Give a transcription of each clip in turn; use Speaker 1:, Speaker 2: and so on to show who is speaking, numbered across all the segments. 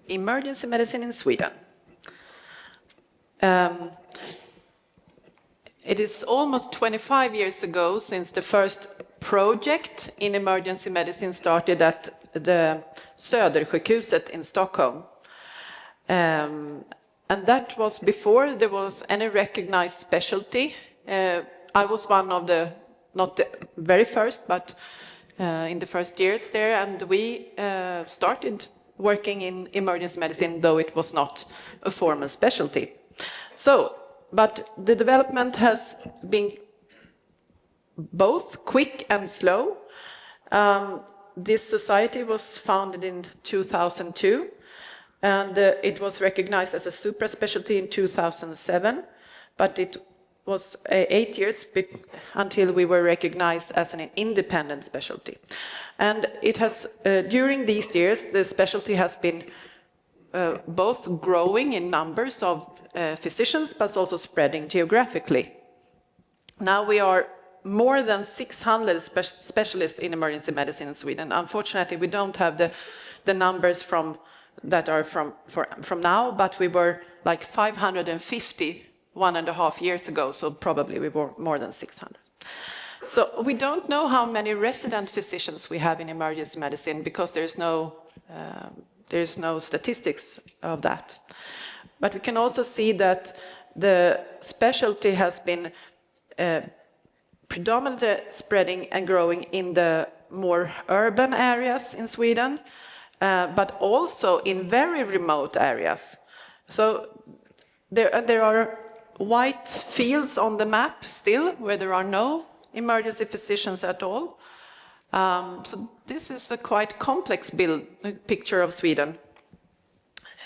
Speaker 1: emergency medicine in Sweden. It is almost 25 years ago since the first project in emergency medicine started at the Södersjukhuset in Stockholm. And that was before there was any recognized specialty. I was one of the, not the very first, but in the first years there, and we started working in emergency medicine, though it was not a formal specialty. So, but the development has been both quick and slow. This society was founded in 2002, and it was recognized as a super specialty in 2007, but it was 8 years until we were recognized as an independent specialty. And it has, during these years, the specialty has been both growing in numbers of physicians, but also spreading geographically. Now we are more than 600 specialists in emergency medicine in Sweden. Unfortunately, we don't have the numbers that are from now, but we were like 550 1.5 years ago, so probably we were more than 600. So we don't know how many resident physicians we have in emergency medicine because there's no statistics of that. But we can also see that the specialty has been predominantly spreading and growing in the more urban areas in Sweden, but also in very remote areas. So there are white fields on the map still, where there are no emergency physicians at all. So this is a quite complex picture of Sweden.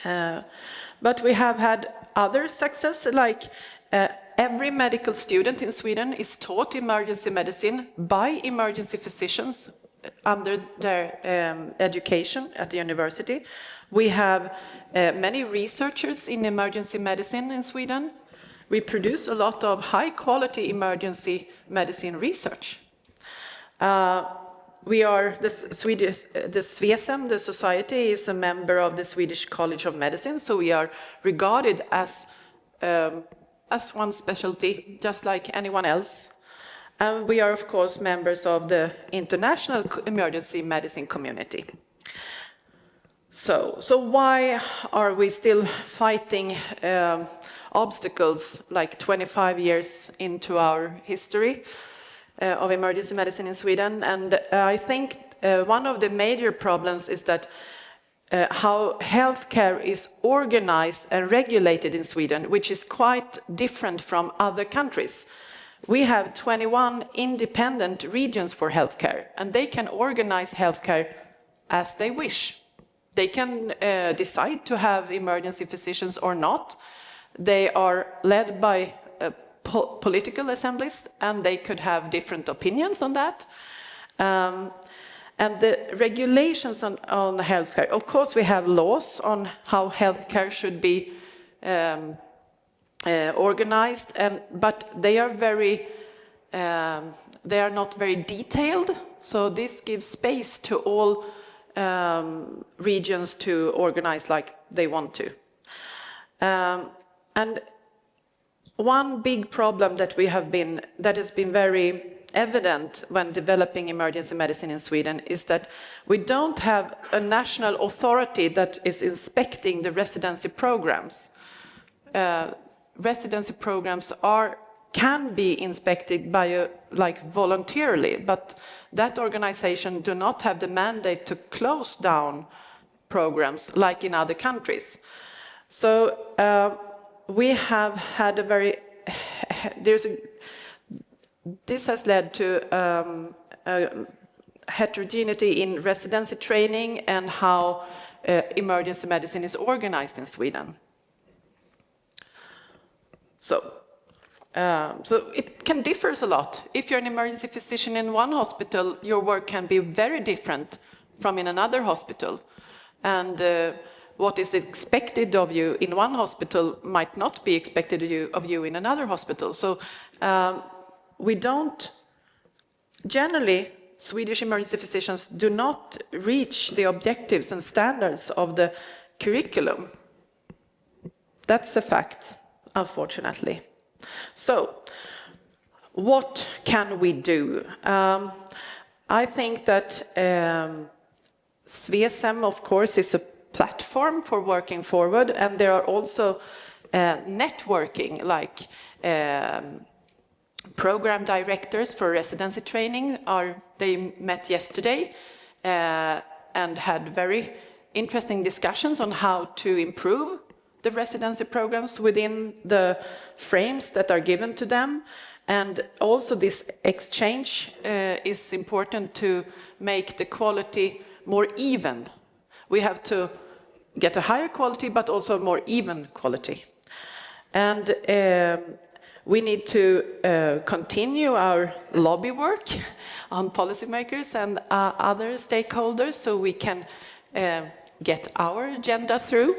Speaker 1: But we have had other success, like every medical student in Sweden is taught emergency medicine by emergency physicians under their education at the university. We have many researchers in emergency medicine in Sweden. We produce a lot of high-quality emergency medicine research. We are the SWESEM, the society, is a member of the Swedish College of Medicine, so we are regarded as one specialty, just like anyone else. And we are, of course, members of the international emergency medicine community. So why are we still fighting obstacles like 25 years into our history of emergency medicine in Sweden? And I think one of the major problems is that how healthcare is organized and regulated in Sweden, which is quite different from other countries. We have 21 independent regions for healthcare, and they can organize healthcare as they wish. They can decide to have emergency physicians or not. They are led by political assemblies, and they could have different opinions on that. And the regulations on healthcare, of course we have laws on how healthcare should be organized, but they are not very detailed, so this gives space to all regions to organize like they want to. And one big problem that has been very evident when developing emergency medicine in Sweden is that we don't have a national authority that is inspecting the residency programs. Residency programs can be inspected by voluntarily, but that organization do not have the mandate to close down programs like in other countries. So we have had this has led to heterogeneity in residency training and how emergency medicine is organized in Sweden. So it can differ a lot. If you're an emergency physician in one hospital, your work can be very different from in another hospital. And what is expected of you in one hospital might not be expected of you in another hospital. So we don't, generally, Swedish emergency physicians do not reach the objectives and standards of the curriculum. That's a fact, unfortunately. So, what can we do? I think that SWESEM, of course, is a platform for working forward, and there are also networking, like program directors for residency training. They met yesterday and had very interesting discussions on how to improve the residency programs within the frames that are given to them. And also this exchange is important to make the quality more even. We have to get a higher quality, but also a more even quality. And we need to continue our lobby work on policymakers and other stakeholders so we can get our agenda through.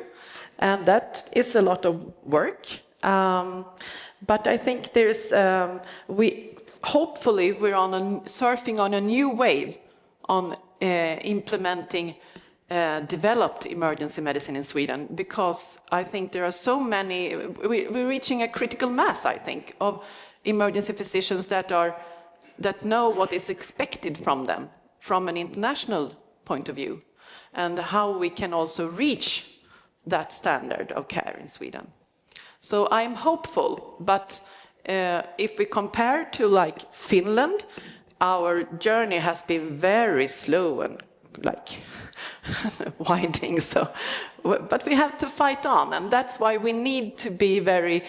Speaker 1: And that is a lot of work. But I think there's, hopefully we're surfing on a new wave on implementing developed emergency medicine in Sweden, because I think there are so many, we're reaching a critical mass, I think, of emergency physicians that know what is expected from them from an international point of view, and how we can also reach that standard of care in Sweden. So I'm hopeful, but if we compare to like Finland, our journey has been very slow and like winding, so, but we have to fight on, and that's why we need to be very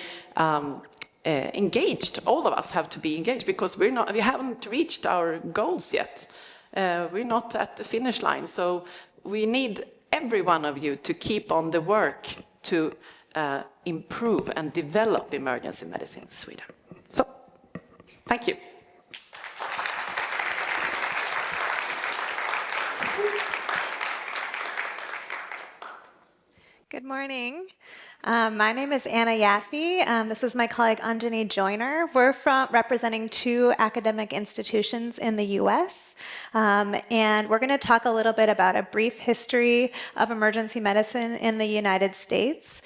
Speaker 1: engaged. All of us have to be engaged, because we haven't reached our goals yet. We're not at the finish line, so we need every one of you to keep on the work to improve and develop emergency medicine in Sweden. So, thank you.
Speaker 2: Good morning. My name is Yaffee. This is my colleague Anjni Joyner. We're representing 2 academic institutions in the US. And we're going to talk a little bit about a brief history of emergency medicine in the United States.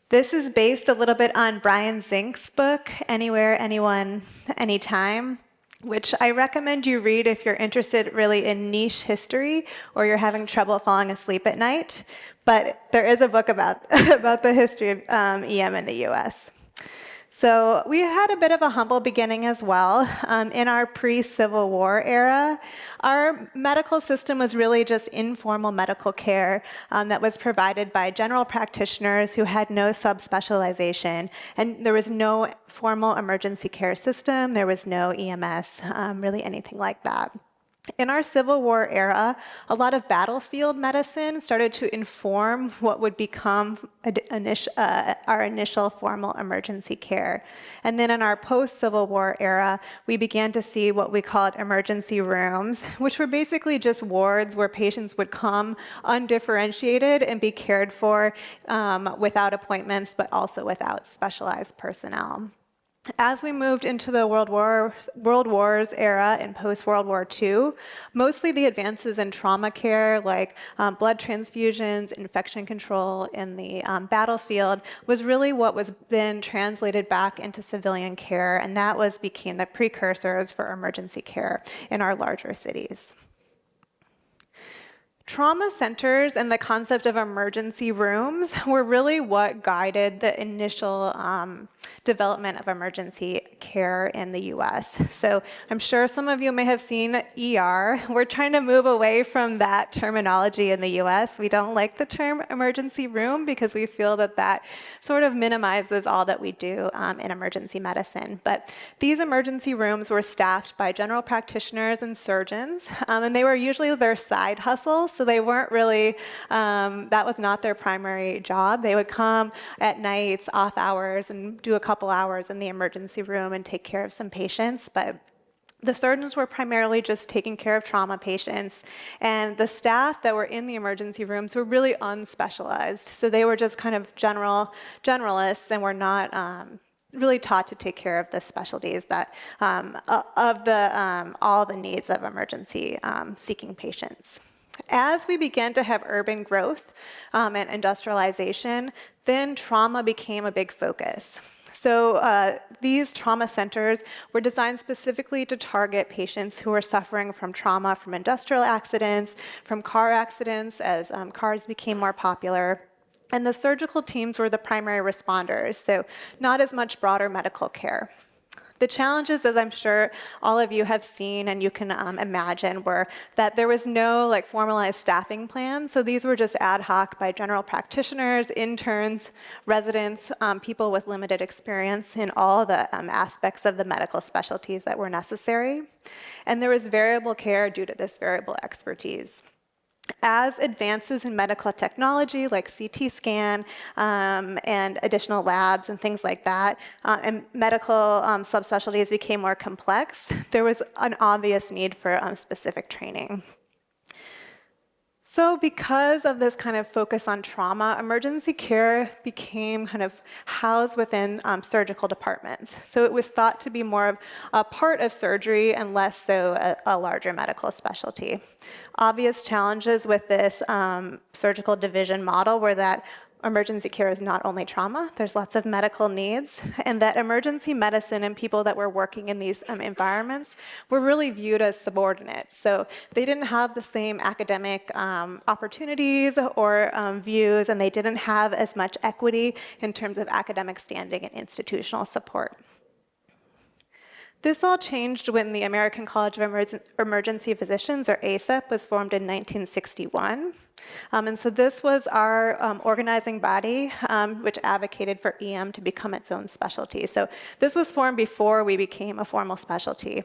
Speaker 2: This is based a little bit on Brian Zink's book, Anywhere, Anyone, Anytime, which I recommend you read if you're interested really in niche history or you're having trouble falling asleep at night. But there is a book about the history of EM in the US. So we had a bit of a humble beginning as well. In our pre-Civil War era, our medical system was really just informal medical care that was provided by general practitioners who had no subspecialization. And there was no formal emergency care system. There was no EMS, really anything like that. In our Civil War era, a lot of battlefield medicine started to inform what would become our initial formal emergency care. And then in our post-Civil War era, we began to see what we called emergency rooms, which were basically just wards where patients would come undifferentiated and be cared for without appointments, but also without specialized personnel. As we moved into the World Wars era and post-World War II, mostly the advances in trauma care, like blood transfusions, infection control in the battlefield, was really what was then translated back into civilian care, and that became the precursors for emergency care in our larger cities. Trauma centers and the concept of emergency rooms were really what guided the initial development of emergency care in the US. So I'm sure some of you may have seen ER. We're trying to move away from that terminology in the US. We don't like the term emergency room because we feel that that sort of minimizes all that we do in emergency medicine. But these emergency rooms were staffed by general practitioners and surgeons, and they were usually their side hustles. So they weren't really, that was not their primary job. They would come at nights, off hours, and do a couple hours in the emergency room and take care of some patients. But the surgeons were primarily just taking care of trauma patients, and the staff that were in the emergency rooms were really unspecialized. So they were just kind of generalists and were not really taught to take care of the specialties that all the needs of emergency seeking patients. As we began to have urban growth and industrialization, then trauma became a big focus. So these trauma centers were designed specifically to target patients who were suffering from trauma from industrial accidents, from car accidents as cars became more popular. And the surgical teams were the primary responders, so not as much broader medical care. The challenges, as I'm sure all of you have seen and you can imagine, were that there was no formalized staffing plan. So these were just ad hoc by general practitioners, interns, residents, people with limited experience in all the aspects of the medical specialties that were necessary. And there was variable care due to this variable expertise. As advances in medical technology like CT scan and additional labs and things like that, and medical subspecialties became more complex, there was an obvious need for specific training. So because of this kind of focus on trauma, emergency care became kind of housed within surgical departments. So it was thought to be more of a part of surgery and less so a larger medical specialty. Obvious challenges with this surgical division model were that emergency care is not only trauma, there's lots of medical needs, and that emergency medicine and people that were working in these environments were really viewed as subordinate. So they didn't have the same academic opportunities or views, and they didn't have as much equity in terms of academic standing and institutional support. This all changed when the American College of Emergency Physicians, or ACEP, was formed in 1961. And so this was our organizing body, which advocated for EM to become its own specialty. So this was formed before we became a formal specialty.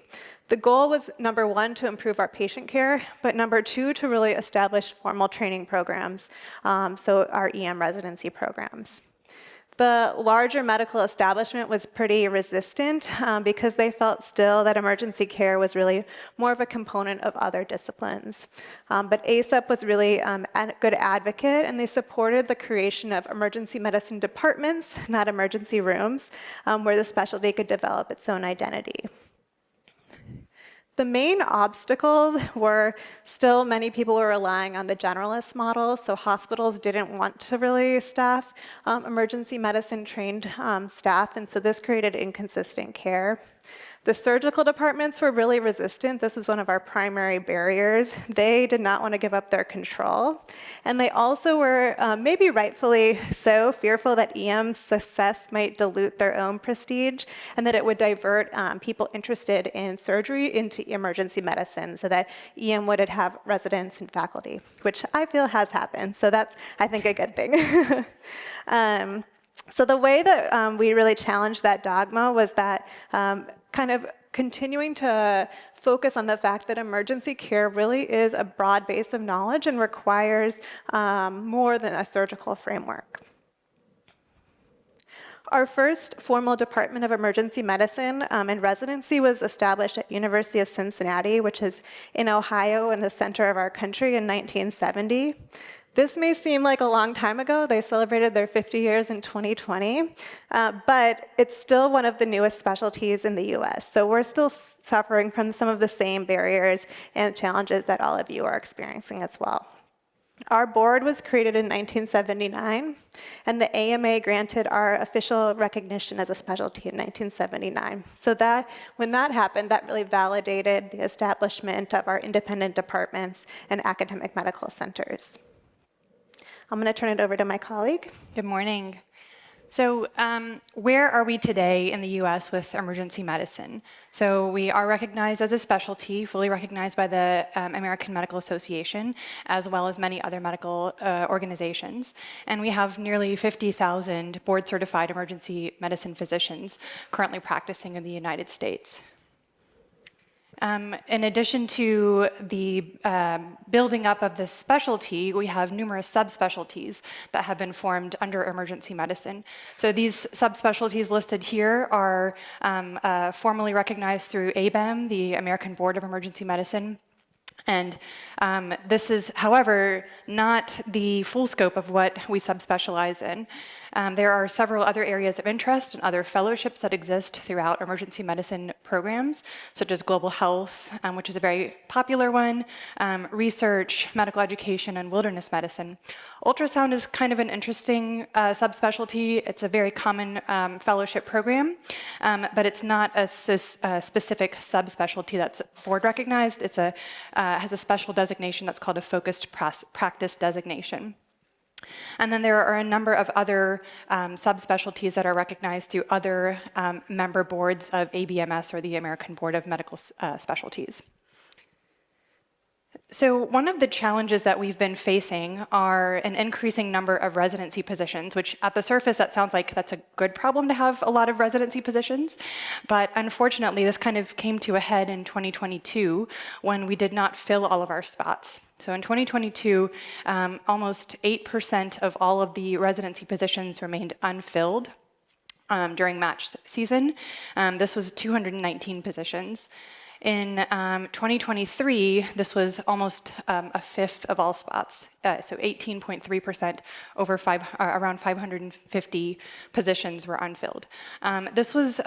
Speaker 2: The goal was, number one, to improve our patient care, but number two, to really establish formal training programs, so our EM residency programs. The larger medical establishment was pretty resistant because they felt still that emergency care was really more of a component of other disciplines. But ACEP was really a good advocate, and they supported the creation of emergency medicine departments, not emergency rooms, where the specialty could develop its own identity. The main obstacles were still many people were relying on the generalist model, so hospitals didn't want to really staff emergency medicine trained staff, and so this created inconsistent care. The surgical departments were really resistant. This was one of our primary barriers. They did not want to give up their control. And they also were, maybe rightfully so, fearful that EM's success might dilute their own prestige and that it would divert people interested in surgery into emergency medicine so that EM would have residents and faculty, which I feel has happened. So that's, I think, a good thing. So the way that we really challenged that dogma was that kind of continuing to focus on the fact that emergency care really is a broad base of knowledge and requires more than a surgical framework. Our first formal department of emergency medicine and residency was established at University of Cincinnati, which is in Ohio in the center of our country in 1970. This may seem like a long time ago. They celebrated their 50 years in 2020, but it's still one of the newest specialties in the US. So we're still suffering from some of the same barriers and challenges that all of you are experiencing as well. Our board was created in 1979, and the AMA granted our official recognition as a specialty in 1979. So when that happened, that really validated the establishment of our independent departments and academic medical centers. I'm going to turn it over to my colleague.
Speaker 3: Good morning. So where are we today in the US with emergency medicine? So we are recognized as a specialty, fully recognized by the American Medical Association, as well as many other medical organizations. And we have nearly 50,000 board-certified emergency medicine physicians currently practicing in the United States. In addition to the building up of this specialty, we have numerous subspecialties that have been formed under emergency medicine. So these subspecialties listed here are formally recognized through ABEM, the American Board of Emergency Medicine. And this is, however, not the full scope of what we subspecialize in. There are several other areas of interest and other fellowships that exist throughout emergency medicine programs, such as global health, which is a very popular one, research, medical education, and wilderness medicine. Ultrasound is kind of an interesting subspecialty. It's a very common fellowship program, but it's not a specific subspecialty that's board recognized. It's has a special designation that's called a focused practice designation. And then there are a number of other subspecialties that are recognized through other member boards of ABMS, or the American Board of Medical Specialties. So one of the challenges that we've been facing are an increasing number of residency positions, which at the surface, that sounds like that's a good problem to have a lot of residency positions. But unfortunately, this kind of came to a head in 2022 when we did not fill all of our spots. So in 2022, almost 8% of all of the residency positions remained unfilled during match season. This was 219 positions. In 2023, this was almost a fifth of all spots, so 18.3%, around 550 positions were unfilled. This was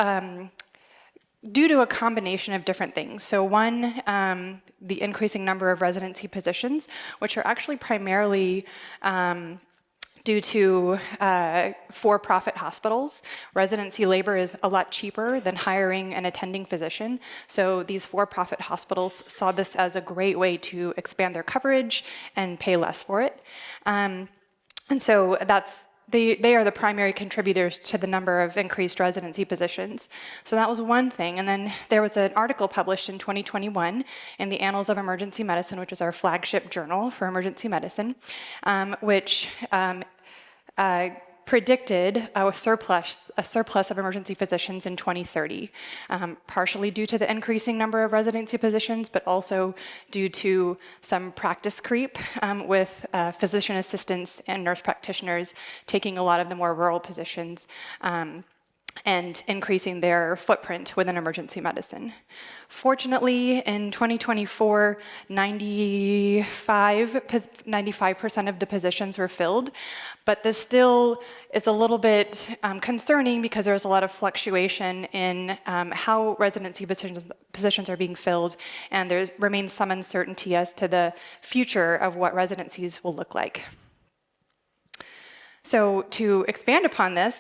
Speaker 3: due to a combination of different things. So one, the increasing number of residency positions, which are actually primarily due to for-profit hospitals. Residency labor is a lot cheaper than hiring an attending physician. So these for-profit hospitals saw this as a great way to expand their coverage and pay less for it. And so they are the primary contributors to the number of increased residency positions. So that was one thing. And then there was an article published in 2021 in the Annals of Emergency Medicine, which is our flagship journal for emergency medicine, which predicted a surplus of emergency physicians in 2030, partially due to the increasing number of residency positions, but also due to some practice creep with physician assistants and nurse practitioners taking a lot of the more rural positions and increasing their footprint within emergency medicine. Fortunately, in 2024, 95% of the positions were filled, but this still is a little bit concerning because there's a lot of fluctuation in how residency positions are being filled, and there remains some uncertainty as to the future of what residencies will look like. So to expand upon this,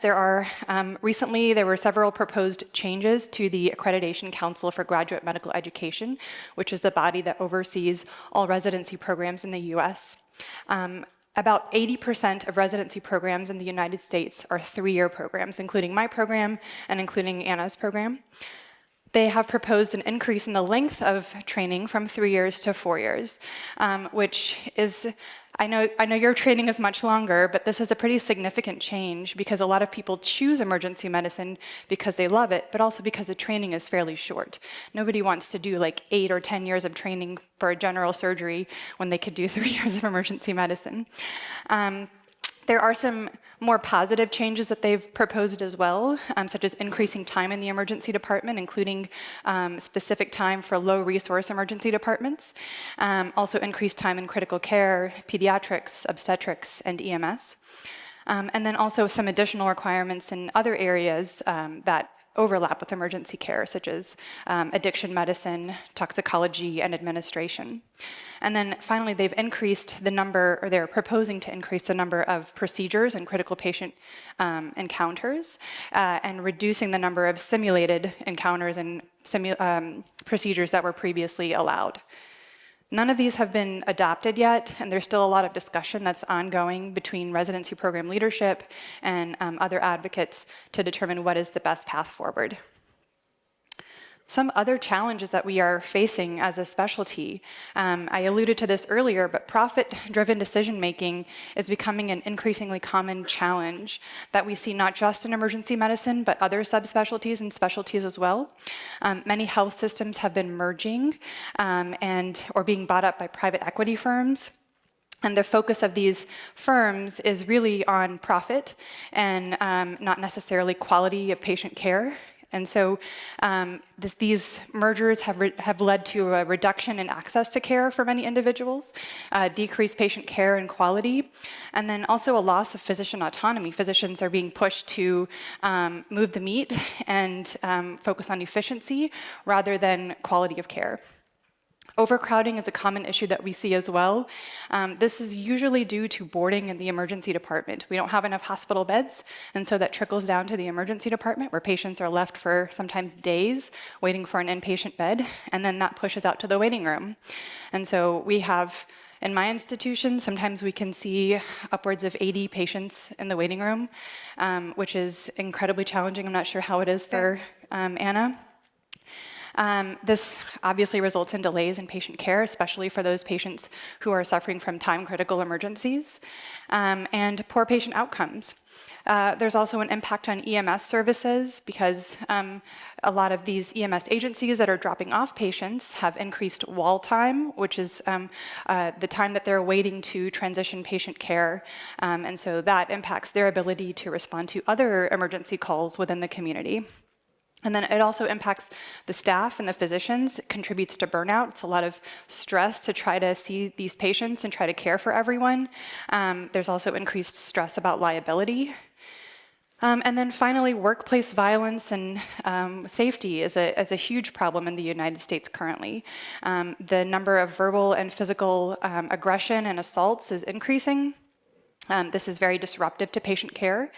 Speaker 3: recently there were several proposed changes to the Accreditation Council for Graduate Medical Education, which is the body that oversees all residency programs in the US. About 80% of residency programs in the United States are 3-year programs, including my program and including Anna's program. They have proposed an increase in the length of training from 3 years to 4 years, which is, I know your training is much longer, but this is a pretty significant change because a lot of people choose emergency medicine because they love it, but also because the training is fairly short. Nobody wants to do like 8 or 10 years of training for a general surgery when they could do 3 years of emergency medicine. There are some more positive changes that they've proposed as well, such as increasing time in the emergency department, including specific time for low-resource emergency departments, also increased time in critical care, pediatrics, obstetrics, and EMS, and then also some additional requirements in other areas that overlap with emergency care, such as addiction medicine, toxicology, and administration. And then finally, they've increased the number, or they're proposing to increase the number of procedures and critical patient encounters, and reducing the number of simulated encounters and procedures that were previously allowed. None of these have been adopted yet, and there's still a lot of discussion that's ongoing between residency program leadership and other advocates to determine what is the best path forward. Some other challenges that we are facing as a specialty, I alluded to this earlier, but profit-driven decision-making is becoming an increasingly common challenge that we see not just in emergency medicine, but other subspecialties and specialties as well. Many health systems have been merging or being bought up by private equity firms. And the focus of these firms is really on profit and not necessarily quality of patient care. And so these mergers have led to a reduction in access to care for many individuals, decreased patient care and quality, and then also a loss of physician autonomy. Physicians are being pushed to move the meat and focus on efficiency rather than quality of care. Overcrowding is a common issue that we see as well. This is usually due to boarding in the emergency department. We don't have enough hospital beds, and so that trickles down to the emergency department where patients are left for sometimes days waiting for an inpatient bed, and then that pushes out to the waiting room. And so we have, in my institution, sometimes we can see upwards of 80 patients in the waiting room, which is incredibly challenging. I'm not sure how it is for Anna. This obviously results in delays in patient care, especially for those patients who are suffering from time-critical emergencies, and poor patient outcomes. There's also an impact on EMS services because a lot of these EMS agencies that are dropping off patients have increased wall time, which is the time that they're waiting to transition patient care. And so that impacts their ability to respond to other emergency calls within the community. And then it also impacts the staff and the physicians. It contributes to burnout. It's a lot of stress to try to see these patients and try to care for everyone. There's also increased stress about liability. And then finally, workplace violence and safety is a huge problem in the United States currently. The number of verbal and physical aggression and assaults is increasing. This is very disruptive to patient care,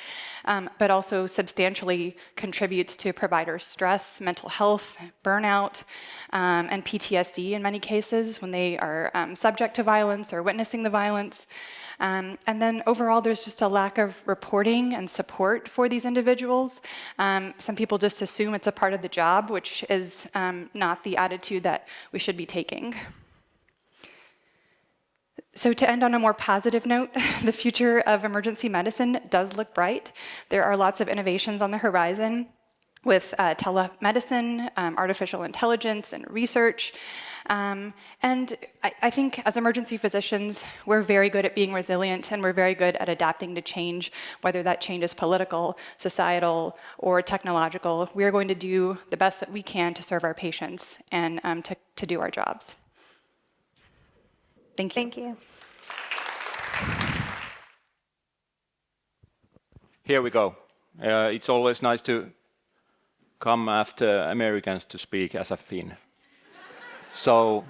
Speaker 3: but also substantially contributes to provider stress, mental health, burnout, and PTSD in many cases when they are subject to violence or witnessing the violence. And then overall, there's just a lack of reporting and support for these individuals. Some people just assume it's a part of the job, which is not the attitude that we should be taking. So to end on a more positive note, the future of emergency medicine does look bright. There are lots of innovations on the horizon with telemedicine, artificial intelligence, and research. And I think as emergency physicians, we're very good at being resilient and we're very good at adapting to change, whether that change is political, societal, or technological. We are going to do the best that we can to serve our patients and to do our jobs. Thank you.
Speaker 2: Thank you.
Speaker 4: Here we go. It's always nice to come after Americans to speak as a Finn. So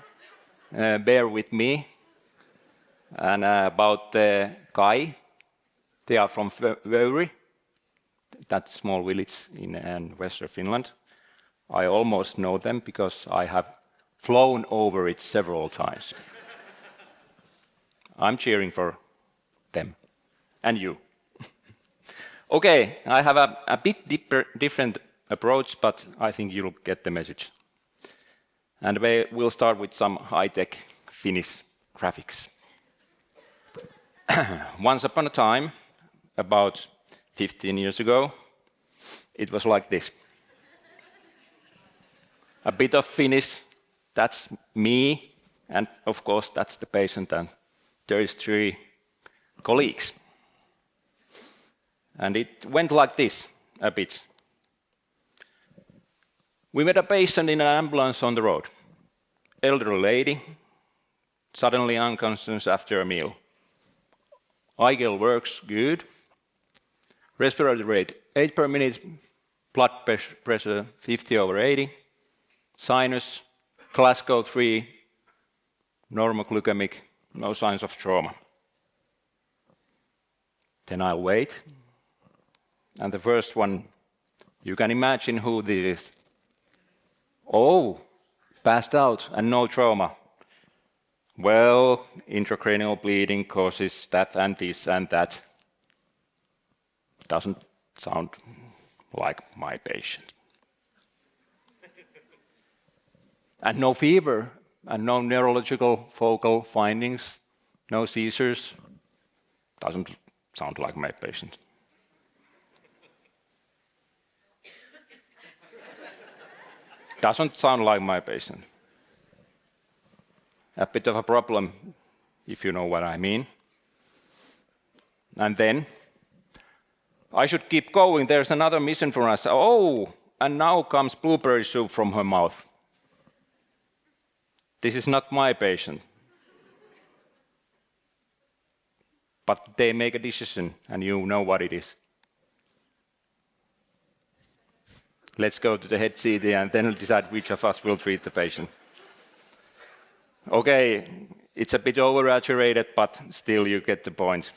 Speaker 4: bear with me. And about the Kai, they are from Vöyri, that small village in western Finland. I almost know them because I have flown over it several times. I'm cheering for them and you. Okay, I have a bit different approach, but I think you'll get the message. And we'll start with some high-tech Finnish graphics. Once upon a time, about 15 years ago, it was like this. A bit of Finnish, that's me, and of course that's the patient, and there is 3 colleagues. And it went like this, a bit. We met a patient in an ambulance on the road. Elderly lady, suddenly unconscious after a meal. IGL works good. Respiratory rate 8 per minute, blood pressure 50/80. Sinus, Glasgow 3, normal glycemic, no signs of trauma. Then I'll wait. And the first one, you can imagine who this is. Oh, passed out and no trauma. Well, intracranial bleeding causes that and this and that. Doesn't sound like my patient. And no fever, and no neurological focal findings, no seizures. Doesn't sound like my patient. Doesn't sound like my patient. A bit of a problem, if you know what I mean. And then, I should keep going, there's another mission for us. Oh, and now comes blueberry soup from her mouth. This is not my patient. But they make a decision, and you know what it is. Let's go to the head CT and then decide which of us will treat the patient. Okay, it's a bit oversaturated, but still you get the point.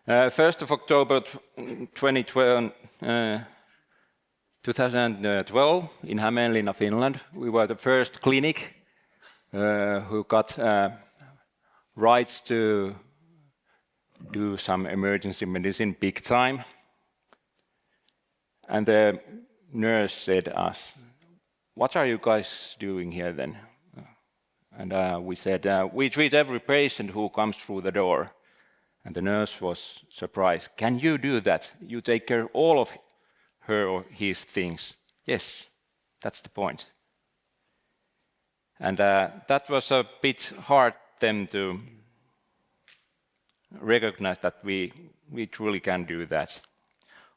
Speaker 4: 1st of October 2012 in Hämeenlinna, Finland, we were the first clinic who got rights to do some emergency medicine big time. And the nurse said to us, "What are you guys doing here then?" And we said, "We treat every patient who comes through the door." And the nurse was surprised. "Can you do that? You take care of all of her or his things?" Yes, that's the point. And that was a bit hard them to recognize that we truly can do that.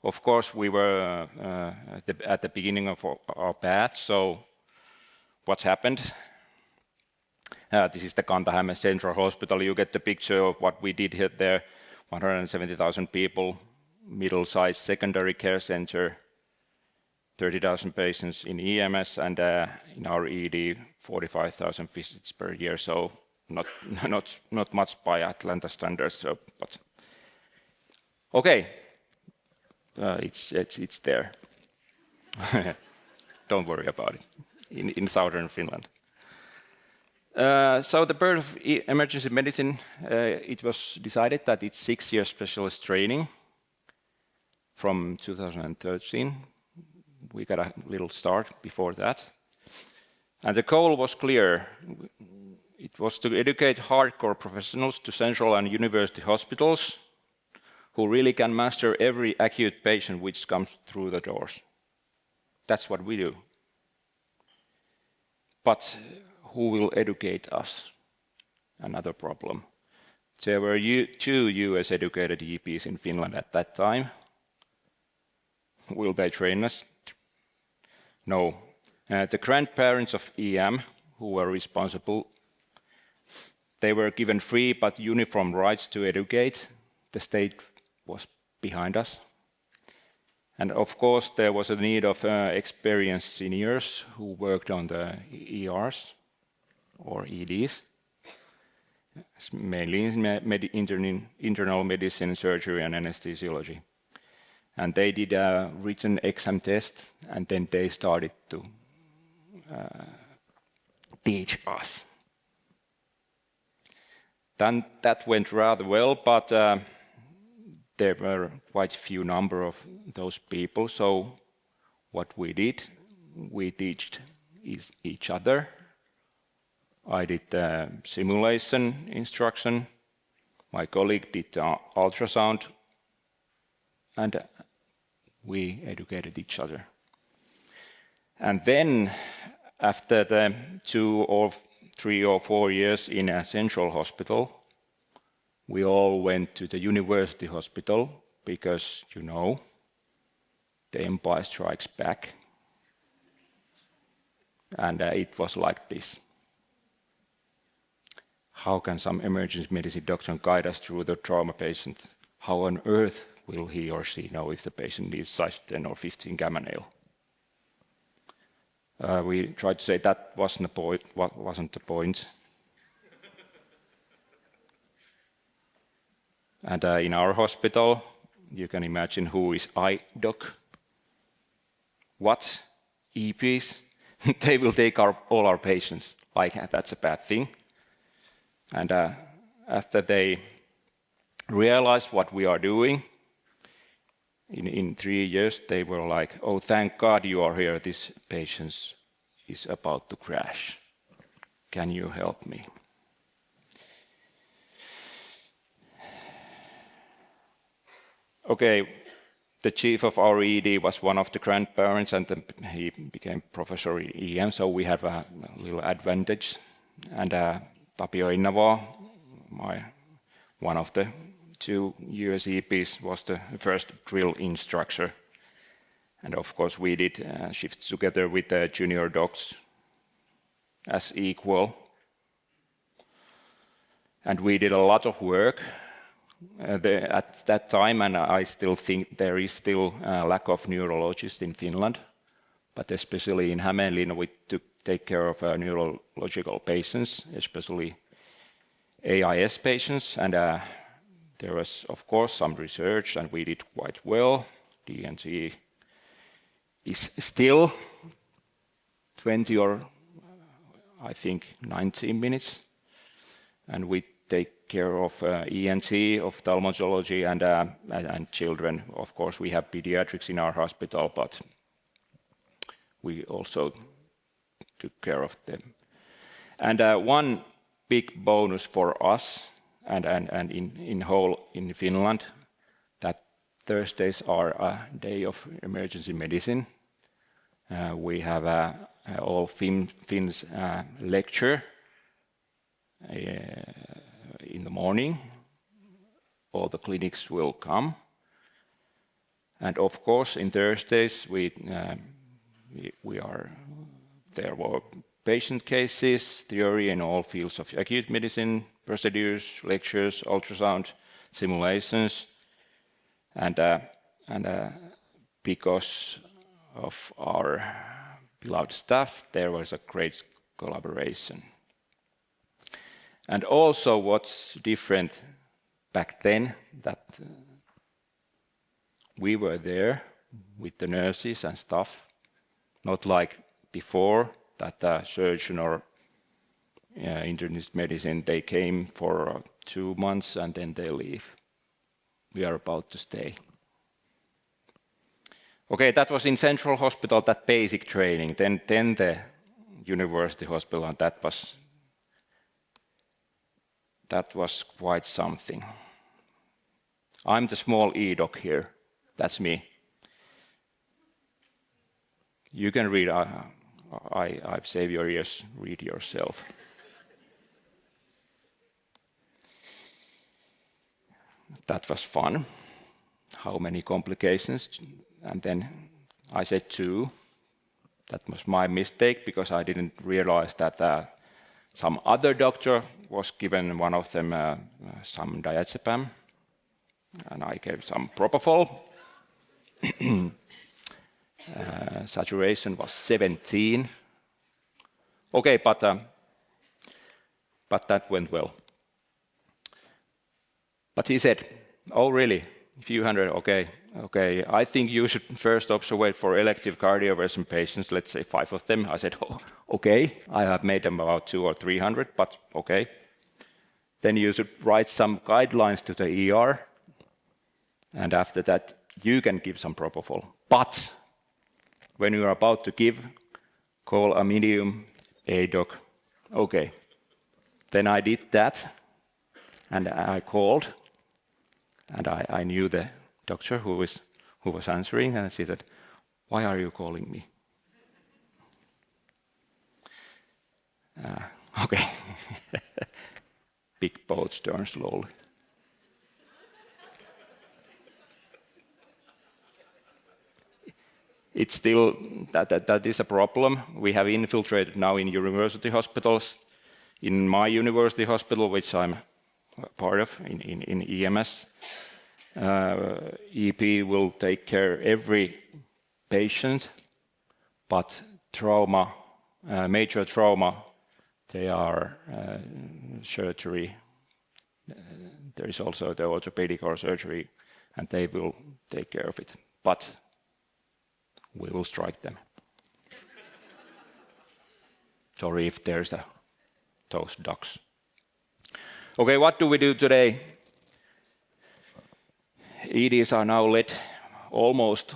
Speaker 4: Of course, we were at the beginning of our path, so what's happened? This is the Kanta-Häme Central Hospital. You get the picture of what we did here there. 170,000 people, middle-sized secondary care center, 30,000 patients in EMS, and in our ED, 45,000 visits per year. So not much by Atlanta standards. So, but okay, it's there. Don't worry about it. In southern Finland. So the birth of emergency medicine, it was decided that it's 6 years specialist training from 2013. We got a little start before that. And the goal was clear. It was to educate hardcore professionals to central and university hospitals who really can master every acute patient which comes through the doors. That's what we do. But who will educate us? Another problem. There were 2 US educated EPs in Finland at that time. Will they train us? No. The grandparents of EM, who were responsible, they were given free but uniform rights to educate. The state was behind us. And of course, there was a need of experienced seniors who worked on the ERs or EDs, mainly in internal medicine, surgery, and anesthesiology. And they did a written exam test, and then they started to teach us. Then that went rather well, but there were quite a few number of those people. So what we did, we taught each other. I did the simulation instruction. My colleague did the ultrasound, and we educated each other. And then, after the 2 or 3 or 4 years in a central hospital, we all went to the university hospital because, you know, the empire strikes back. And it was like this. How can some emergency medicine doctor guide us through the trauma patient? How on earth will he or she know if the patient needs size 10 or 15 gamma nail? We tried to say that wasn't the point. And in our hospital, you can imagine who is doc. What? EPs? They will take all our patients. Like, that's a bad thing. And after they realized what we are doing, in 3 years, they were like, "Oh, thank God you are here. This patient is about to crash. Can you help me?" Okay, the chief of our ED was one of the grandparents, and he became professor in EM, so we have a little advantage. And Tapio Innavo, one of the 2 US EPs, was the first drill instructor. And of course, we did shifts together with the junior docs as equal. And we did a lot of work at that time, and I still think there is still a lack of neurologists in Finland, but especially in Hämeenlinna, we take care of neurological patients, especially AIS patients, and there was, of course, some research, and we did quite well. DNT is still 20 or I think 19 minutes, and we take care of ENT, ophthalmology, and children. Of course, we have pediatrics in our hospital, but we also took care of them. And one big bonus for us and in whole in Finland, that Thursdays are a day of emergency medicine. We have all Finns lecture in the morning. All the clinics will come. And of course, in Thursdays, there were patient cases, theory in all fields of acute medicine, procedures, lectures, ultrasound, simulations, and because of our beloved staff, there was a great collaboration. And also, what's different back then, that we were there with the nurses and staff, not like before, that the surgeon or internist medicine, they came for 2 months and then they leave. We are about to stay. Okay, that was in Central Hospital, that basic training. Then the University Hospital, and that was quite something. I'm the small e-doc here. That's me. You can read. I've saved your ears. Read yourself. That was fun. How many complications? And then I said 2. That was my mistake, because I didn't realize that some other doctor was given one of them some diazepam, and I gave some propofol. Saturation was 17. Okay, but that went well. But he said, "Oh, really? A few hundred? Okay. I think you should first observe for elective cardioversion patients. Let's say 5 of them." I said, "Oh, okay. I have made them about 200 or 300, but okay. Then you should write some guidelines to the ER, and after that you can give some propofol. But when you are about to give, call a medium A-doc." Okay. Then I did that, and I called, and I knew the doctor who was answering, and she said, "Why are you calling me?" Okay. Big boats turn slowly. It's still that is a problem. We have infiltrated now in university hospitals. In my university hospital, which I'm part of in EMS, EP will take care every patient, but trauma, major trauma, they are surgery. There is also the orthopedic or surgery, and they will take care of it. But we will strike them. Sorry if there's those ducks. Okay, what do we do today? EDs are now led almost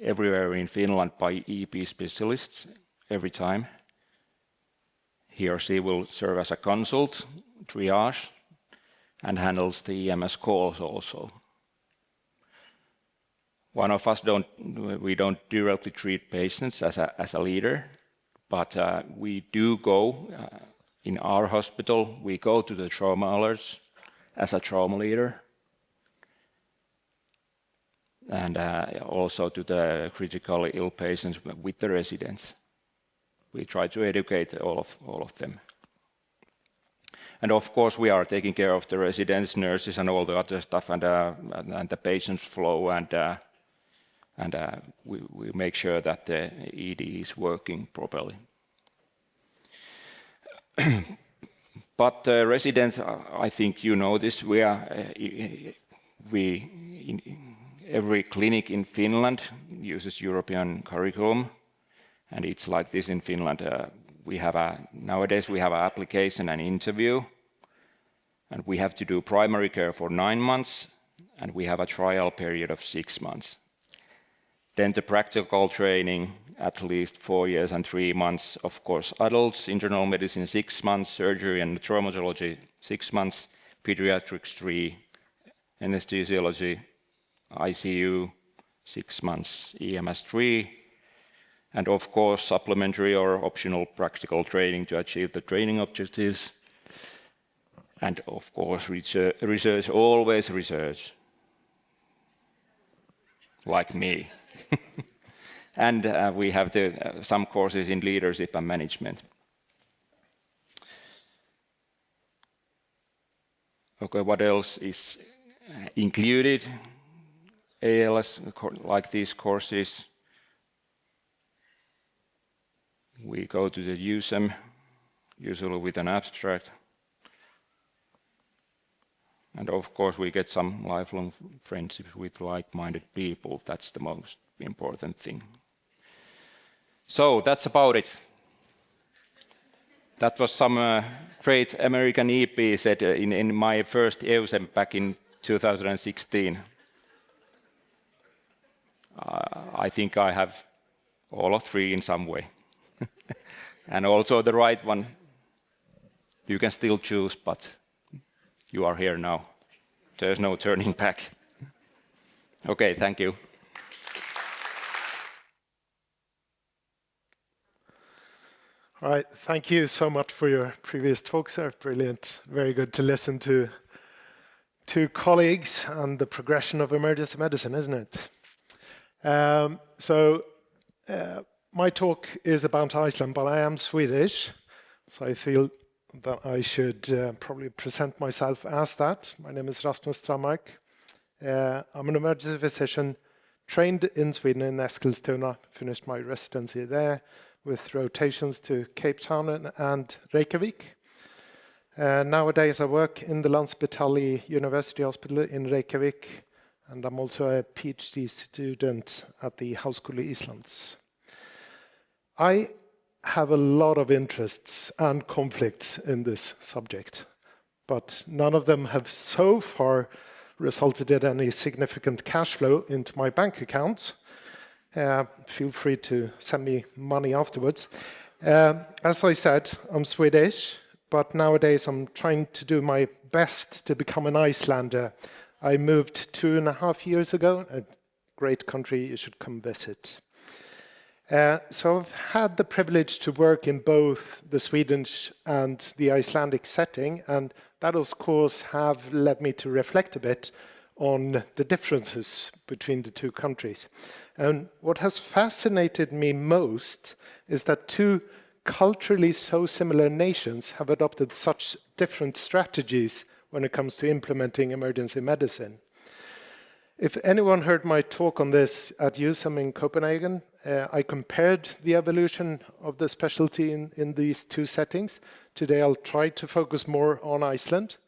Speaker 4: everywhere in Finland by EP specialists every time. He or she will serve as a consult, triage, and handles the EMS calls also. One of us we don't directly treat patients as a leader, but we do go in our hospital. We go to the trauma alerts as a trauma leader. and also to the critically ill patients with the residents. We try to educate all of them. And of course, we are taking care of the residents, nurses, and all the other stuff, and the patients flow, and we make sure that the ED is working properly. But residents, I think you know this. Every clinic in Finland uses European curriculum, and it's like this in Finland. Nowadays we have an application and interview, and we have to do primary care for 9 months, and we have a trial period of 6 months. Then the practical training, at least 4 years and 3 months. Of course, adults, internal medicine 6 months, surgery and traumatology 6 months, pediatrics 3, anesthesiology, ICU 6 months, EMS 3, and of course supplementary or optional practical training to achieve the training objectives. And of course research, always research, like me. And we have some courses in leadership and management. Okay, what else is included? ALS, like these courses. We go to the SWESEM, usually with an abstract. And of course, we get some lifelong friendships with like-minded people. That's the most important thing. So that's about it. That was some great American EP said in my first SWESEM back in 2016. I think I have all of 3 in some way. And also the right one. You can still choose, but you are here now. There's no turning back. Okay, thank you.
Speaker 5: All right, thank you so much for your previous talks. They're brilliant. Very good to listen to colleagues and the progression of emergency medicine, isn't it? My talk is about Iceland, but I am Swedish, so I feel that I should probably present myself as that. My name is Rasmus Strandmark. I'm an emergency physician trained in Sweden in Eskilstuna, finished my residency there with rotations to Cape Town and Reykjavik. Nowadays I work in the Landsbytali University Hospital in Reykjavik, and I'm also a PhD student at the Háskóli Íslands. I have a lot of interests and conflicts in this subject, but none of them have so far resulted in any significant cash flow into my bank accounts. Feel free to send me money afterwards. As I said, I'm Swedish, but nowadays I'm trying to do my best to become an Icelander. I moved 2.5 years ago, a great country you should come visit. So I've had the privilege to work in both the Swedish and the Icelandic setting, and that of course have led me to reflect a bit on the differences between the two countries. And what has fascinated me most is that two culturally so similar nations have adopted such different strategies when it comes to implementing emergency medicine. If anyone heard my talk on this at SWESEM in Copenhagen, I compared the evolution of the specialty in these two settings. Today I'll try to focus more on Iceland,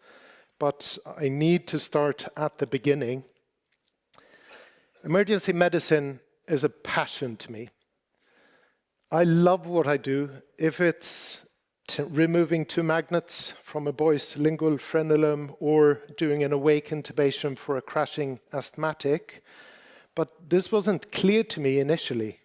Speaker 5: but I need to start at the beginning. Emergency medicine is a passion to me. I love what I do. If it's removing 2 magnets from a boy's lingual frenulum or doing an awake intubation for a crashing asthmatic. But this wasn't clear to me initially.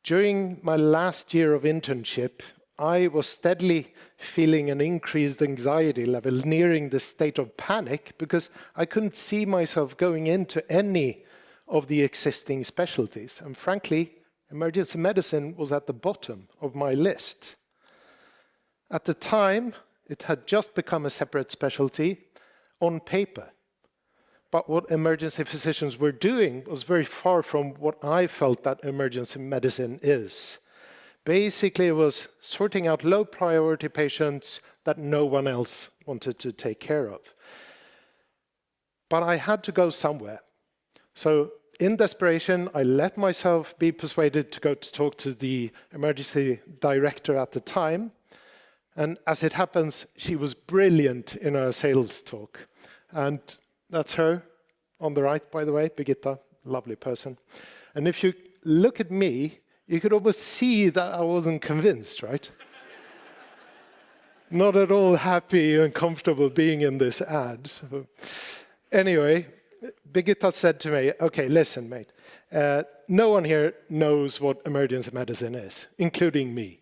Speaker 5: During my last year of internship, I was steadily feeling an increased anxiety level, nearing the state of panic, because I couldn't see myself going into any of the existing specialties. And frankly, emergency medicine was at the bottom of my list. At the time, it had just become a separate specialty on paper. but what emergency physicians were doing was very far from what I felt that emergency medicine is. Basically, it was sorting out low priority patients that no one else wanted to take care of. But I had to go somewhere. So in desperation, I let myself be persuaded to go to talk to the emergency director at the time. And as it happens, she was brilliant in her sales talk. And that's her on the right, by the way, Birgitta, lovely person. And if you look at me, you could almost see that I wasn't convinced, right? Not at all happy and comfortable being in this ad. Anyway, Birgitta said to me, okay, listen, mate, no one here knows what emergency medicine is, including me.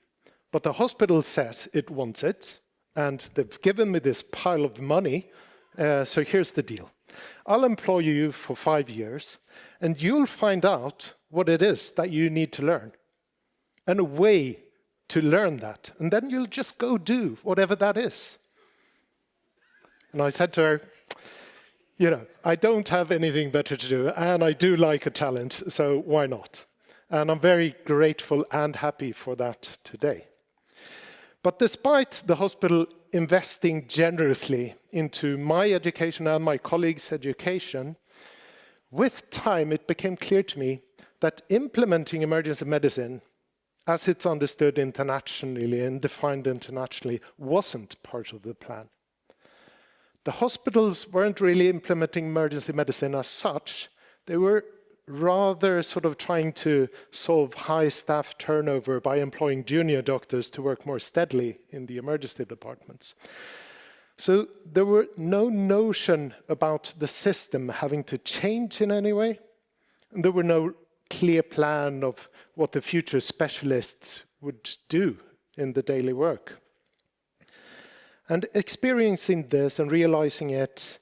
Speaker 5: But the hospital says it wants it, and they've given me this pile of money, so here's the deal. I'll employ you for 5 years, and you'll find out what it is that you need to learn, and a way to learn that, and then you'll just go do whatever that is. And I said to her, you know, I don't have anything better to do, and I do like a talent, so why not? And I'm very grateful and happy for that today. But despite the hospital investing generously into my education and my colleagues' education, with time it became clear to me that implementing emergency medicine, as it's understood internationally and defined internationally, wasn't part of the plan. The hospitals weren't really implementing emergency medicine as such. They were rather sort of trying to solve high staff turnover by employing junior doctors to work more steadily in the emergency departments. So there were no notion about the system having to change in any way. And there were no clear plan of what the future specialists would do in the daily work. And experiencing this and realizing it,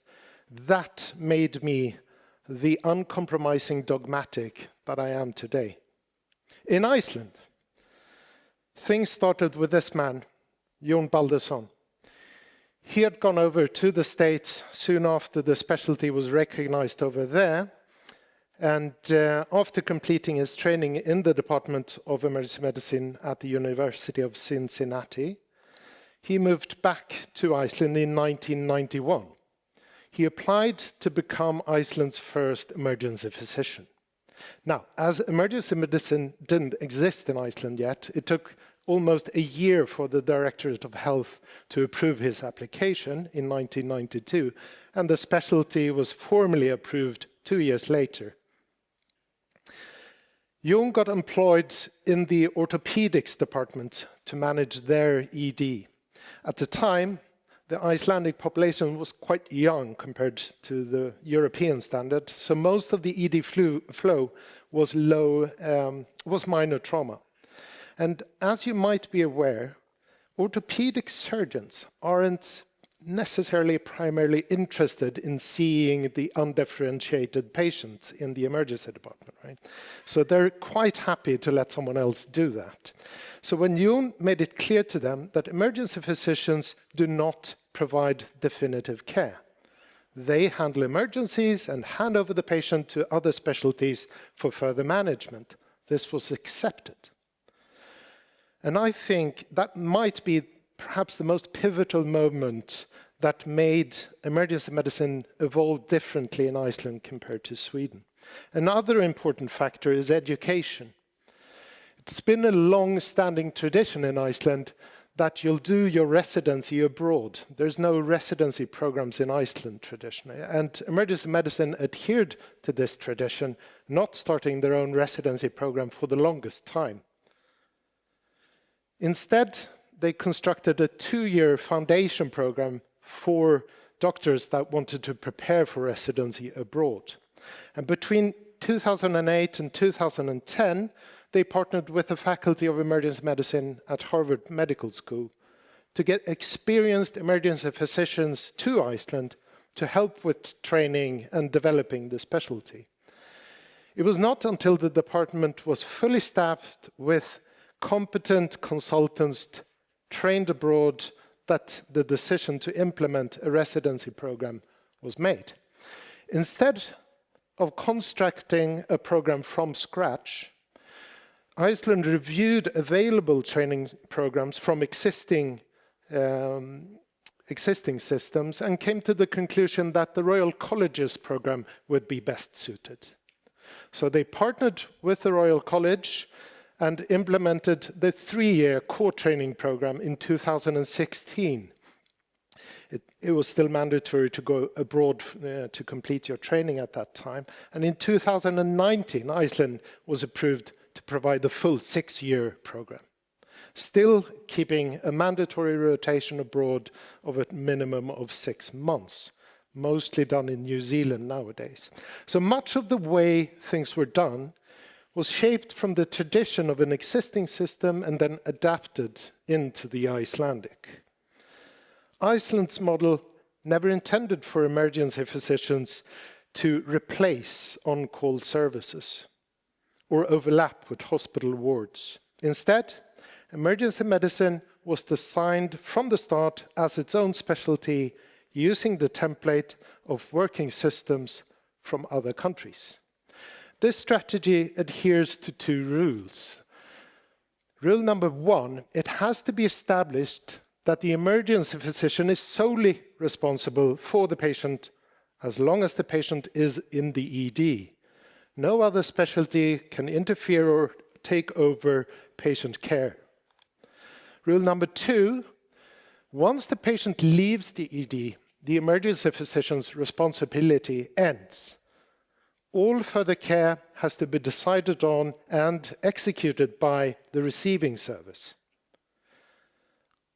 Speaker 5: that made me the uncompromising dogmatic that I am today. In Iceland, things started with this man, Jón Baldursson. He had gone over to the States soon after the specialty was recognized over there. And after completing his training in the Department of Emergency Medicine at the University of Cincinnati, he moved back to Iceland in 1991. He applied to become Iceland's first emergency physician. Now, as emergency medicine didn't exist in Iceland yet, it took almost a year for the Directorate of Health to approve his application in 1992, and the specialty was formally approved 2 years later. Jón got employed in the orthopedics department to manage their ED. At the time, the Icelandic population was quite young compared to the European standard, so most of the ED flow was minor trauma. And as you might be aware, orthopedic surgeons aren't necessarily primarily interested in seeing the undifferentiated patient in the emergency department, right? So they're quite happy to let someone else do that. So when Jón made it clear to them that emergency physicians do not provide definitive care, they handle emergencies and hand over the patient to other specialties for further management, this was accepted. And I think that might be perhaps the most pivotal moment that made emergency medicine evolve differently in Iceland compared to Sweden. Another important factor is education. It's been a long-standing tradition in Iceland that you'll do your residency abroad. There's no residency programs in Iceland traditionally, and emergency medicine adhered to this tradition, not starting their own residency program for the longest time. Instead, they constructed a 2-year foundation program for doctors that wanted to prepare for residency abroad. And between 2008 and 2010, they partnered with the Faculty of Emergency Medicine at Harvard Medical School to get experienced emergency physicians to Iceland to help with training and developing the specialty. It was not until the department was fully staffed with competent consultants trained abroad that the decision to implement a residency program was made. Instead of constructing a program from scratch, Iceland reviewed available training programs from existing systems and came to the conclusion that the Royal Colleges program would be best suited. So they partnered with the Royal College and implemented the 3-year core training program in 2016. It was still mandatory to go abroad to complete your training at that time. And in 2019, Iceland was approved to provide the full 6-year program, still keeping a mandatory rotation abroad of a minimum of 6 months, mostly done in New Zealand nowadays. So much of the way things were done was shaped from the tradition of an existing system and then adapted into the Icelandic. Iceland's model never intended for emergency physicians to replace on-call services or overlap with hospital wards. Instead, emergency medicine was designed from the start as its own specialty, using the template of working systems from other countries. This strategy adheres to 2 rules. Rule number 1, it has to be established that the emergency physician is solely responsible for the patient as long as the patient is in the ED. No other specialty can interfere or take over patient care. Rule number 2, once the patient leaves the ED, the emergency physician's responsibility ends. All further care has to be decided on and executed by the receiving service.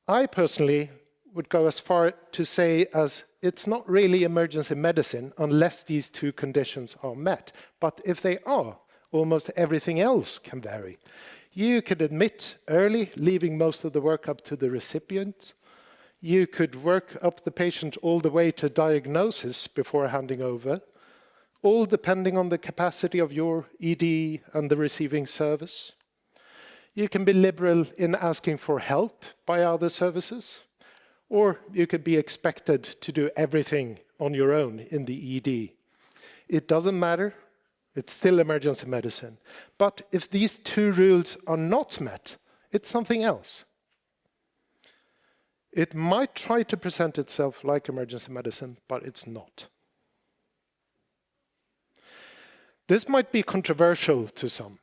Speaker 5: I personally would go as far to say as it's not really emergency medicine unless these 2 conditions are met. But if they are, almost everything else can vary. You could admit early, leaving most of the work up to the recipient. You could work up the patient all the way to diagnosis before handing over, all depending on the capacity of your ED and the receiving service. You can be liberal in asking for help by other services, or you could be expected to do everything on your own in the ED. It doesn't matter, it's still emergency medicine. But if these 2 rules are not met, it's something else. It might try to present itself like emergency medicine, but it's not. This might be controversial to some.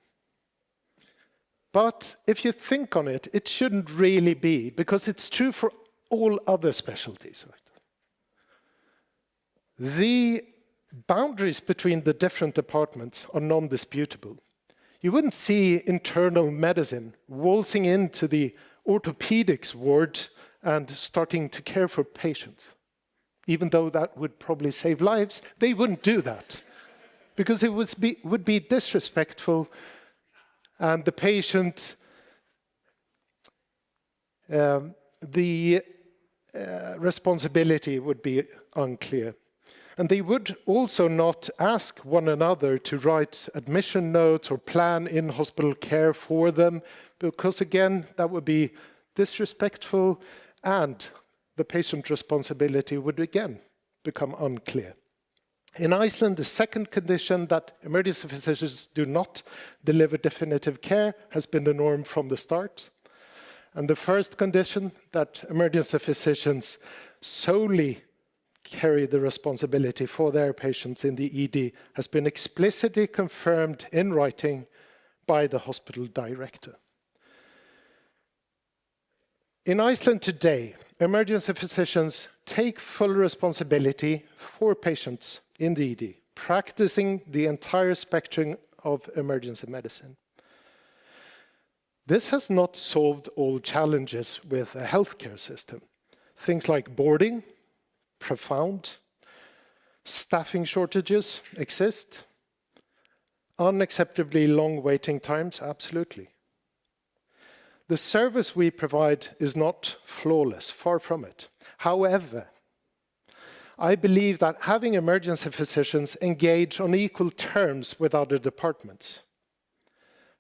Speaker 5: But if you think on it, it shouldn't really be, because it's true for all other specialties. Right? The boundaries between the different departments are non-disputable. You wouldn't see internal medicine waltzing into the orthopedics ward and starting to care for patients. Even though that would probably save lives, they wouldn't do that, because it would be disrespectful. And the patient, the responsibility would be unclear. And they would also not ask one another to write admission notes or plan in-hospital care for them, because again, that would be disrespectful, and the patient responsibility would again become unclear. In Iceland, the second condition, that emergency physicians do not deliver definitive care, has been the norm from the start. And the first condition, that emergency physicians solely carry the responsibility for their patients in the ED, has been explicitly confirmed in writing by the hospital director. In Iceland today, emergency physicians take full responsibility for patients in the ED, practicing the entire spectrum of emergency medicine. This has not solved all challenges with a healthcare system. Things like boarding, profound, staffing shortages exist, unacceptably long waiting times, absolutely. The service we provide is not flawless, far from it. However, I believe that having emergency physicians engage on equal terms with other departments,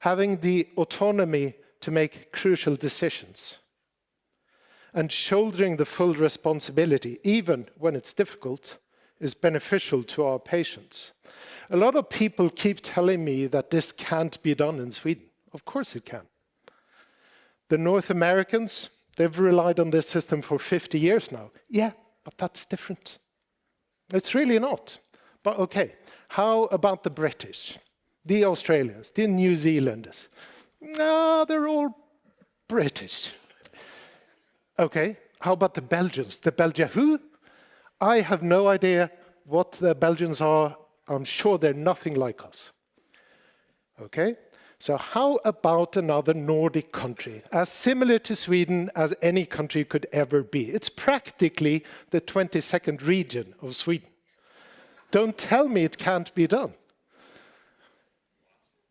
Speaker 5: having the autonomy to make crucial decisions, and shouldering the full responsibility, even when it's difficult, is beneficial to our patients. A lot of people keep telling me that this can't be done in Sweden. Of course it can. The North Americans, they've relied on this system for 50 years now. Yeah, but that's different. It's really not. But okay, how about the British, the Australians, the New Zealanders? No, they're all British. Okay, how about the Belgians, the Belgia who? I have no idea what the Belgians are. I'm sure they're nothing like us. Okay, so how about another Nordic country, as similar to Sweden as any country could ever be? It's practically the 22nd region of Sweden. Don't tell me it can't be done.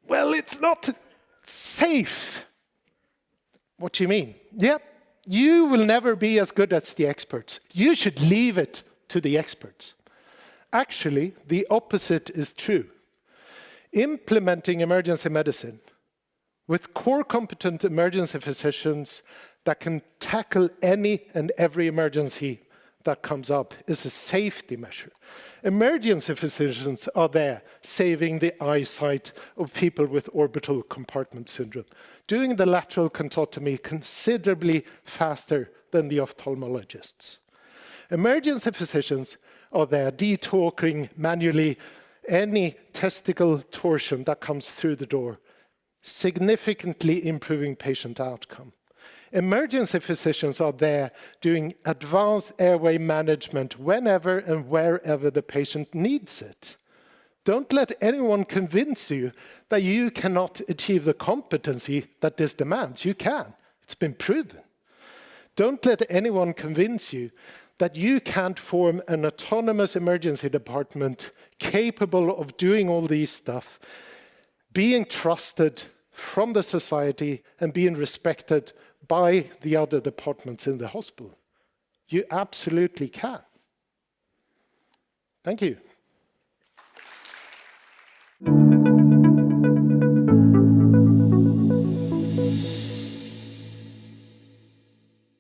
Speaker 5: Well, it's not safe. What do you mean? Yep, you will never be as good as the experts. You should leave it to the experts. Actually, the opposite is true. Implementing emergency medicine with core competent emergency physicians that can tackle any and every emergency that comes up is a safety measure. Emergency physicians are there saving the eyesight of people with orbital compartment syndrome, doing the lateral contotomy considerably faster than the ophthalmologists. Emergency physicians are there detorquing manually any testicle torsion that comes through the door, significantly improving patient outcome. Emergency physicians are there doing advanced airway management whenever and wherever the patient needs it. Don't let anyone convince you that you cannot achieve the competency that this demands. You can. It's been proven. Don't let anyone convince you that you can't form an autonomous emergency department capable of doing all these stuff, being trusted from the society and being respected by the other departments in the hospital. You absolutely can. Thank you.